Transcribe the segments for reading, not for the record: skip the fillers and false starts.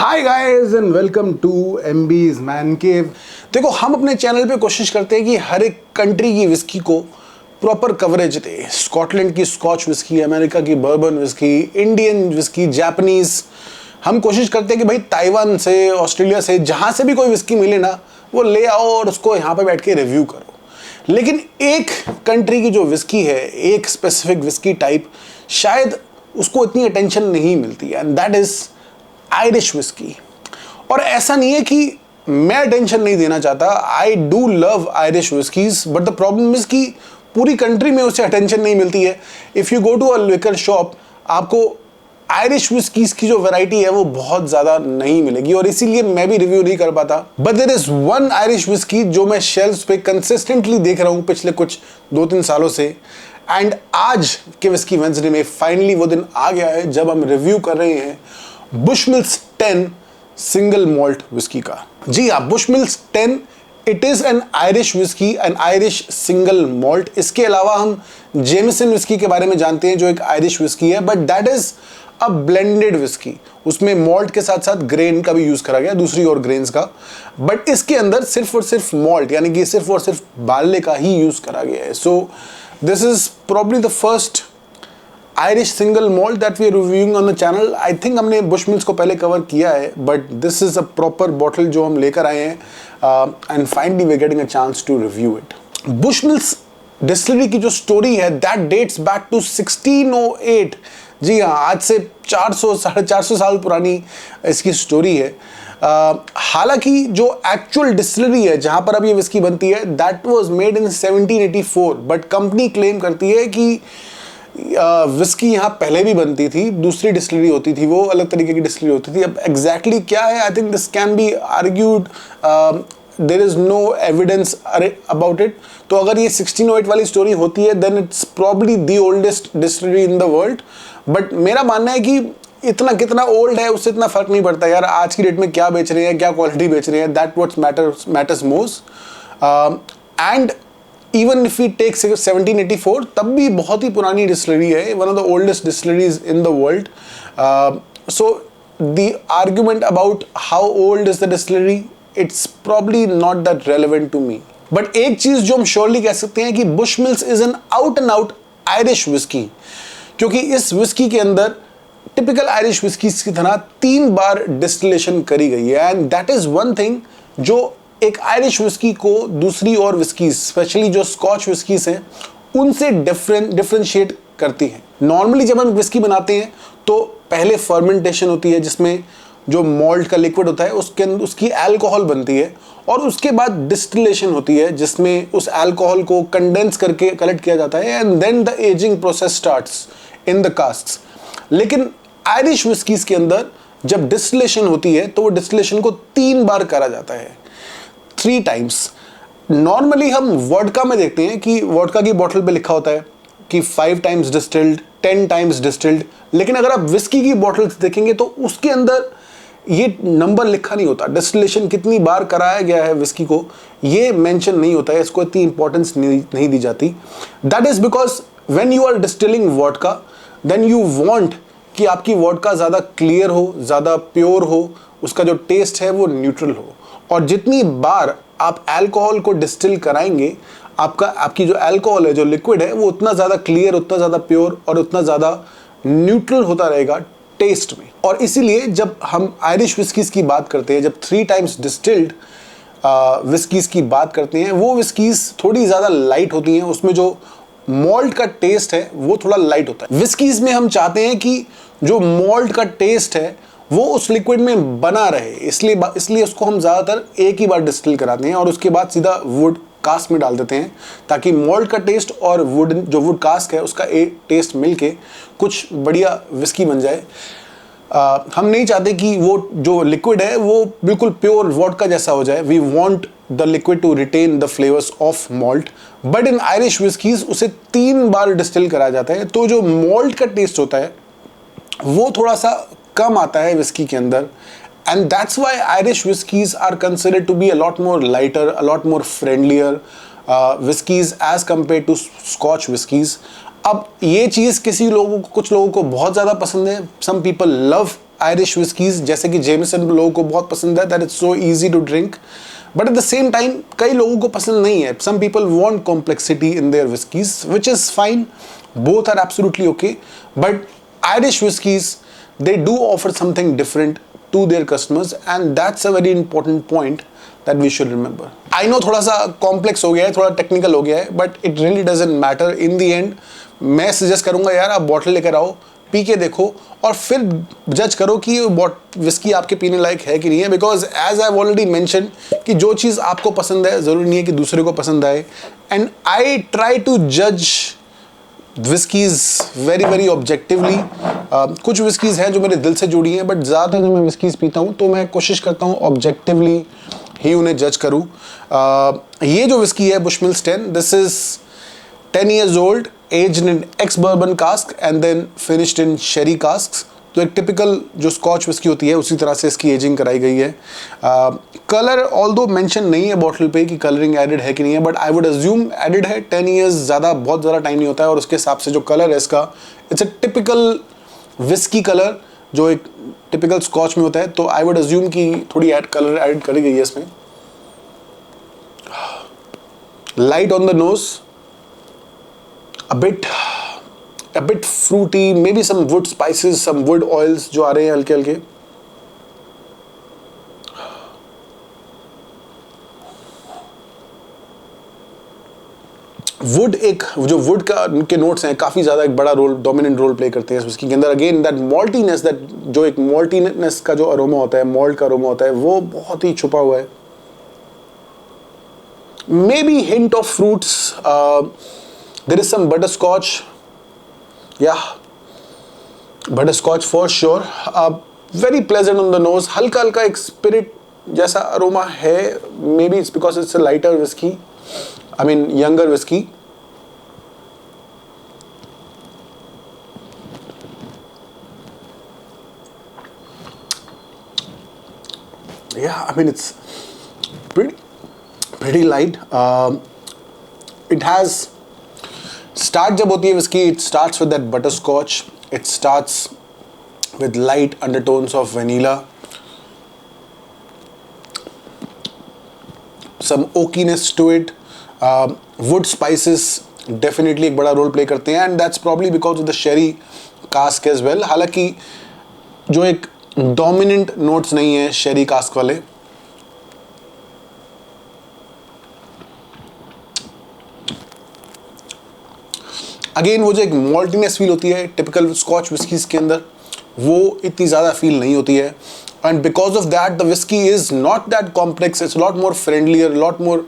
Hi guys and welcome to MB's man cave. देखो, हम अपने चैनल पे कोशिश करते हैं कि हर एक कंट्री की विस्की को प्रॉपर कवरेज दे। स्कॉटलैंड की स्कॉच विस्की, अमेरिका की bourbon whisky, Indian whisky, Japanese. हम कोशिश करते हैं कि भाई ताइवान से, ऑस्ट्रेलिया से, जहाँ से भी कोई विस्की मिले ना, वो ले आओ और उसको यहाँ पे बैठ के रिव्यू करो। लेकिन एक कंट्री की जो विस्की है, एक स्पेसिफिक विस्की टाइप, शायद उसको इतनी अटेंशन नहीं मिलती है, and that is Irish whisky. और ऐसा नहीं है कि मैं अटेंशन नहीं देना चाहता, I do love Irish whiskies, but the problem is कि पूरी कंट्री में उसे अटेंशन नहीं मिलती है। If you go to a liquor shop, आपको आयरिश विस्कीज की जो वैरायटी है वो बहुत ज़्यादा नहीं मिलेगी, और इसीलिए मैं भी रिव्यू नहीं कर पाता। But there is one Irish whisky जो मैं शेल्फ्स पे कंसिस्टेंटली देख रहा हूँ पिछले कुछ 2-3 सालों से, एंड आज के विस्की वेडनेसडे में फाइनली वो दिन आ गया है जब हम रिव्यू कर रहे हैं बुशमिल्स 10 सिंगल मॉल्ट विस्की का। जी हाँ, बुशमिल्स 10 it is an Irish whisky, N Irish single malt. इसके अलावा हम जेमिसन विस्की के बारे में जानते हैं जो एक आयरिश विस्की है, but that is a blended whisky. उसमें मॉल्ट के साथ साथ ग्रेन का भी यूज करा गया, दूसरी और ग्रेन्स का, बट इसके अंदर सिर्फ और सिर्फ मॉल्ट यानी कि सिर्फ और सिर्फ बारले का ही यूज करा गया है। So this is probably the first Irish single malt that we are reviewing on the channel. I think हमने बुशमिल्स को पहले कवर किया है, but this is a proper bottle जो हम लेकर आए हैं, and finally we are getting a chance to review it. Bushmills distillery की जो स्टोरी है दैट डेट्स बैक टू 1608। जी हाँ, आज से 400-450 साल पुरानी इसकी स्टोरी है। हालांकि जो एक्चुअल डिस्टिलरी है जहां पर अब ये विस्की बनती है that was made in 1784, but company claim करती है कि विस्की यहाँ पहले भी बनती थी, दूसरी डिस्टिलरी होती थी, वो अलग तरीके की डिस्टिलरी होती थी। अब एग्जैक्टली क्या है, I think this can be argued, there is no evidence about it. तो अगर ये 1608 वाली स्टोरी होती है then it's probably the oldest distillery in the world. But मेरा मानना है कि इतना कितना ओल्ड है उससे इतना फर्क नहीं पड़ता यार, आज की डेट में क्या बेच रहे हैं, क्या क्वालिटी बेच रहे हैं, that what matters most. And even if we take 1784, तब भी बहुत ही पुरानी डिस्टिलरी है, one of the oldest distilleries in the world. So the argument about how old is the distillery, it's probably not that relevant to me. But एक चीज जो हम श्योरली कह सकते हैं कि Bushmills is an out and out Irish whisky, क्योंकि इस विस्की के अंदर टिपिकल आयरिश विस्कीज की तरह 3 बार डिस्टिलेशन करी गई है, and that is one thing जो एक आयरिश विस्की को दूसरी और विस्कीज, स्पेशली जो स्कॉच विस्कीज हैं, उनसे डिफरेंशिएट करती है। नॉर्मली जब हम विस्की बनाते हैं तो पहले फर्मेंटेशन होती है जिसमें जो मॉल्ट का लिक्विड होता है उसके अंदर उसकी अल्कोहल बनती है, और उसके बाद डिस्टिलेशन होती है जिसमें उस अल्कोहल को कंडेंस करके कलेक्ट किया जाता है, and then the ageing process starts in the casks. लेकिन आयरिश विस्कीज के अंदर जब डिस्टिलेशन होती है तो वो डिस्टिलेशन को 3 बार करा जाता है, 3 टाइम्स। नॉर्मली हम वोडका में देखते हैं कि वोडका की बोतल पे लिखा होता है कि 5 टाइम्स डिस्टिल्ड, 10 टाइम्स डिस्टिल्ड, लेकिन अगर आप विस्की की बोतल देखेंगे तो उसके अंदर ये नंबर लिखा नहीं होता, डिस्टिलेशन कितनी बार कराया गया है विस्की को ये मेंशन नहीं होता है, इसको इतनी इंपॉर्टेंस नहीं दी जाती। That is because when you are distilling vodka then you want कि आपकी वोडका ज़्यादा क्लियर हो, ज़्यादा प्योर हो, उसका जो टेस्ट है वो न्यूट्रल हो, और जितनी बार आप अल्कोहल को डिस्टिल कराएंगे आपकी जो अल्कोहल है, जो लिक्विड है, वो उतना ज़्यादा क्लियर, उतना ज़्यादा प्योर और उतना ज़्यादा न्यूट्रल होता रहेगा टेस्ट में। और इसीलिए जब हम आयरिश विस्कीज़ की बात करते हैं, जब 3 टाइम्स डिस्टिल्ड विस्कीज़ की बात करते हैं, वो विस्कीज़ थोड़ी ज़्यादा लाइट होती हैं, उसमें जो मॉल्ट का टेस्ट है वो थोड़ा लाइट होता है। विस्कीज़ में हम चाहते हैं कि जो मॉल्ट का टेस्ट है वो उस लिक्विड में बना रहे, इसलिए उसको हम ज़्यादातर एक ही बार डिस्टिल कराते हैं और उसके बाद सीधा वुड कास्ट में डाल देते हैं, ताकि मॉल्ट का टेस्ट और वुड कास्ट है उसका एक टेस्ट मिलके कुछ बढ़िया विस्की बन जाए। हम नहीं चाहते कि वो जो लिक्विड है वो बिल्कुल प्योर वोडका जैसा हो जाए। We want the liquid to retain the flavours of malt, but in Irish whiskies उसे 3 बार डिस्टिल कराया जाता है, तो जो मॉल्ट का टेस्ट होता है वो थोड़ा सा कम आता है विस्की के अंदर, and that's why Irish whiskies are considered to be a lot more lighter, a lot more friendlier whiskies as compare to Scotch whiskies. अब ये चीज़ कुछ लोगों को बहुत ज़्यादा पसंद है, some people love Irish whiskies जैसे कि जेमिसन लोगों को बहुत पसंद है, that is so easy to drink, but at the same time कई लोगों को पसंद नहीं है. Some people want complexity in their whiskies which is fine, both are absolutely okay, but Irish whiskies, they do offer something different to their customers, and that's a very important point that we should remember. I know थोड़ा सा complex हो गया है, थोड़ा technical हो गया है, but it really doesn't matter in the end. मैं suggest करूँगा यार आप बॉटल लेकर आओ, पी के देखो और फिर जज करो कि विस्की आपके पीने लायक है कि नहीं है, because as I already mention कि जो चीज़ आपको पसंद है ज़रूरी नहीं है कि दूसरे को पसंद आए. एंड आई ट्राई टू जज विस्कीज़ वेरी वेरी ऑब्जेक्टिवली. कुछ विस्कीज़ हैं जो मेरे दिल से जुड़ी हैं, बट ज़्यादातर जो मैं विस्कीज़ पीता हूँ तो मैं कोशिश करता हूँ ऑब्जेक्टिवली ही उन्हें जज करूँ. ये जो विस्की है बुशमिल्स 10, this is 10 years old, aged in ex-bourbon cask and then finished in sherry casks. तो एक टिपिकल जो स्कॉच विस्की होती है उसी तरह से इसकी एजिंग कराई गई है. कलर ऑल्दो मेंशन नहीं है बॉटल पे कि कलरिंग एडेड है कि नहीं है, but I would assume added है. 10 years बहुत ज़्यादा टाइम नहीं होता है, और उसके हिसाब से जो कलर है इसका, it's a typical whisky colour जो एक टिपिकल स्कॉच में होता है. तो आई वुड अज्यूम कि थोड़ी कलर एड करी गई है इसमें. Light on the nose, a bit fruity, maybe some wood spices, some wood oils जो आ रहे हैं हल्के हल्के. वुड एक जो वुड का के नोट्स हैं काफ़ी ज़्यादा एक बड़ा रोल, डोमिनेंट रोल प्ले करते हैं उसके अंदर. अगेन दैट मॉल्टीनेस, दैट जो एक मॉल्टीनेस का जो अरोमा होता है, मॉल्ट का अरोमा होता है, वो बहुत ही छुपा हुआ है. May be hint of fruits, there is some butterscotch, yeah, butterscotch for sure. Very pleasant on the nose, हल्का हल्का एक spirit जैसा अरोमा है. Maybe it's because it's a lighter whiskey, I mean younger whiskey. Yeah, I mean it's pretty light. It has start जब होती है whisky, it starts with that butterscotch, it starts with light undertones of vanilla, some oakiness to it. Wood spices definitely एक बड़ा role play करते हैं, and that's probably because of the sherry cask as well. हालांकि जो एक dominant notes नहीं है शेरी cask वाले. अगेन वो जो एक मॉल्टीनेस फील होती है टिपिकल स्कॉच विस्कीज के अंदर, वो इतनी ज़्यादा फील नहीं होती है. And because of that the whisky is not that complex, it's lot more friendlier, lot more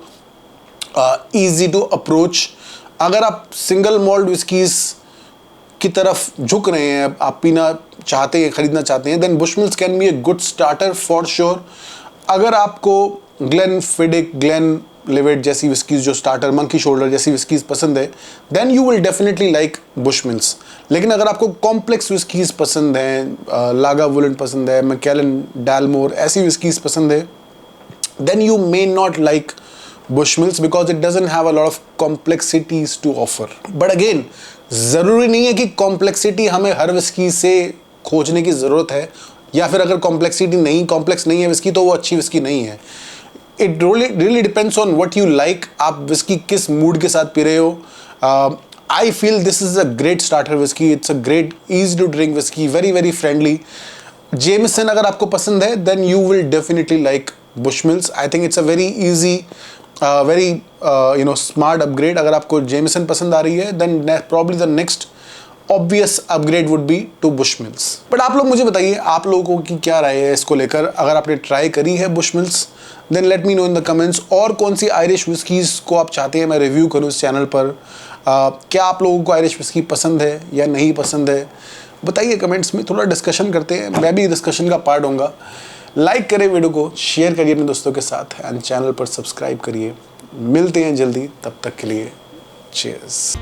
easy to approach. अगर आप सिंगल मॉल्ट विस्कीज की तरफ झुक रहे हैं, आप पीना चाहते हैं, ख़रीदना चाहते हैं, then Bushmills can be a good starter for sure. अगर आपको ग्लेनफिडिक, ग्लेन लिवेट जैसी विस्कीज जो स्टार्टर, मंकी शोल्डर जैसी विस्कीज पसंद है, then you will definitely like Bushmills. लेकिन अगर आपको कॉम्प्लेक्स विस्कीज पसंद हैं, लागावुलन पसंद है, मैकेलन, डैलमोर ऐसी विस्कीज पसंद है, then you may not like Bushmills because it doesn't have a lot of complexities to offer. But again ज़रूरी नहीं है कि कॉम्प्लेक्सिटी हमें हर विस्की से खोजने की ज़रूरत है, या फिर अगर कॉम्प्लेक्स नहीं है विस्की तो वो अच्छी विस्की नहीं है. It really depends on what you like. आप विस्की किस मूड के साथ पी रहे हो. I feel this is a great starter whisky, it's a great easy to drink whisky, very very friendly. Jameson अगर आपको पसंद है then you will definitely like Bushmills. I think it's a very easy, very smart upgrade. अगर आपको Jameson पसंद आ रही है then probably the next obvious upgrade would be to Bushmills. But आप लोग मुझे बताइए आप लोगों की क्या राय है इसको लेकर. अगर आपने ट्राई करी है Bushmills then let me know in the comments. और कौन सी आयरिश विस्कीज़ को आप चाहते हैं मैं रिव्यू करूँ इस चैनल पर. क्या आप लोगों को आयरिश विस्की पसंद है या नहीं पसंद है, बताइए कमेंट्स में, थोड़ा डिस्कशन करते हैं. मैं भी डिस्कशन का पार्ट होऊंगा. लाइक करें वीडियो को, शेयर करिए अपने दोस्तों के साथ, एंड चैनल पर सब्सक्राइब करिए. मिलते हैं जल्दी, तब तक के लिए चीयर्स.